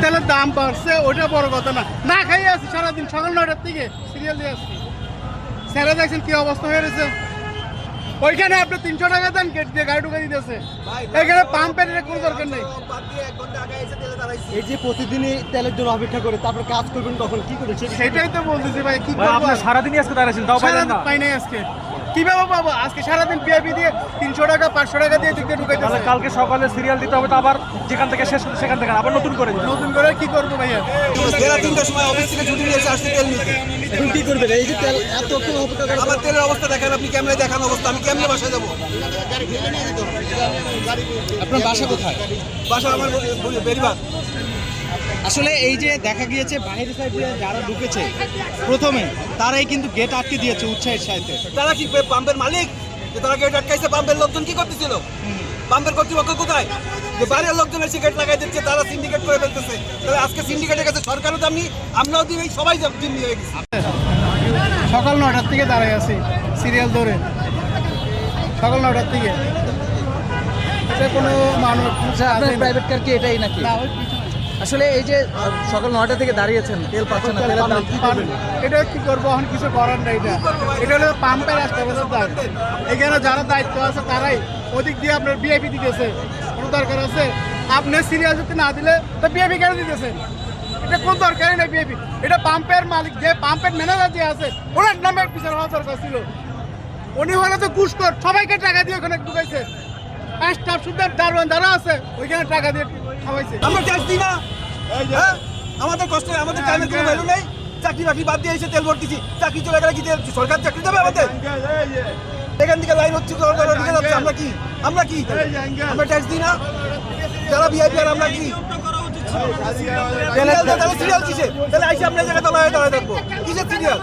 তেলের দাম বাড়ছে, ওটা বড় কথা না। না খাইয়ে আছি সারাদিন, সকাল 9টার থেকে সিরিয়াল দিয়ে আসছি। স্যারে দেখছেন কি অবস্থা হয়ে রয়েছে। ওইখানে আপনি 300 টাকা দেন, গেট দিয়ে গাড়ি ঢুকে দিতেছে। এখানে পাম্পের কোনো দরকার নেই। এই যে প্রতিদিনই তেলের জন্য অপেক্ষা করে তারপর কাজ করবেন কখন, কি করে সেটাই তো বলতেছি ভাই, কি করবো? আপনি সারাদিনই আজকে দাঁড়াইছেন, তাও পাইলেন না? পাই নাই আজকে, কিভাবে পাবো? আজকে সারাদিন পিআইপি দিয়ে 300 টাকা 500 টাকা দিয়ে দিকে ঢুকাইতেছে। কালকে সকালে সিরিয়াল দিতে হবে, তো আবার যেখান থেকে শেষ হচ্ছে সেখান থেকে আবার নতুন করে দিতে হবে। নতুন করে কি করবো ভাইয়া? বেলা 3টার সময় অফিস থেকে ছুটি নিয়ে আসছি তেল নিতে। এখন কি করবেন? এই যে তেল এত অপেক্ষা করে, আমার তেলের অবস্থা দেখেন আপনি, ক্যামেরায় দেখানো অবস্থা। আমি কেমনে বাসায় যাবো? আপনার বাসা কোথায়? বাসা আমার বেরিবাদ। আসলে এই যে দেখা গিয়েছে বাইরে সাইড দিয়ে যারা ঢুকেছে প্রথমে তারাই কিন্তু গেট আটকে দিয়েছে উৎসাহের সাথে। তারা কি পাম্পের মালিক? যে তারা গেট আটকাইছে, পাম্পের লোকজন কি করতেছিল? পাম্পের কর্তৃপক্ষ কোথায়? যে বাইরের লোকজন এসে গেট লাগাই দিচ্ছে, তারা সিন্ডিকেট করে ফেলতেছে। তাহলে আজকে সিন্ডিকেটের কাছে সরকারও দাম নি, আমরাও দিই, সবাই দিন নিয়ে গেছি। সকাল 9টার থেকে দাঁড়াই আছি সিরিয়াল ধরে, সকাল 9টার থেকে। এটা কোনো মানুষ আপনার প্রাইভেট কার কি এটাই নাকি? না, ওই পিছনে। আসলে এই যে সকাল 9টা থেকে দাঁড়িয়েছেন, তেল পাচ্ছেন না, তেলের দাম কি করবেন? এটা কি করবো এখন? কিছু করার নাই। এটা হলো পাম্পের রাস্তা দাম। এখানে যারা দায়িত্ব আছে তারাই ওদিক দিয়ে আপনার বিআইপি দিতেছে। কোনো দরকার আছে? আপনি সিরিয়াল যদি না দিলে তো বিআইপি কেন দিতেছেন? এটা কোন দরকারই নেই বিআইপি। এটা পাম্পের মালিক, যে পাম্পের ম্যানেজার যে আছে, ওনার নামের পিছনে হওয়া দরকার ছিল। উনি হলে তো ঘুষখোর, সবাইকে টাকা দিয়ে ওখানে ঢুকাইছে। স্টাফ সুদ্ধা দারোয়ান যারা আছে ওইখানে টাকা দিয়ে খাওয়াইছে। আমরা ট্যাক্স দিই না? হ্যাঁ, আমাদের কষ্ট, আমাদের টাইমের কোনো ভ্যালু নেই। চাকরি বাকরি বাদ দিয়ে এসে তেল ভরতেছি। চাকরি চলে গেলে কি সরকার চাকরি দেবে আমাদের? এখান থেকে লাইন হচ্ছে, ঢুকে যাচ্ছে। আমরা কি আমরা ট্যাক্স দিই না? যারা ভিআইপি আর আমরা কি সিরিয়াল কিসে? তাহলে আইসি আমরা জায়গায় দাঁড়ায় থাকবো, কিসের সিরিয়াল?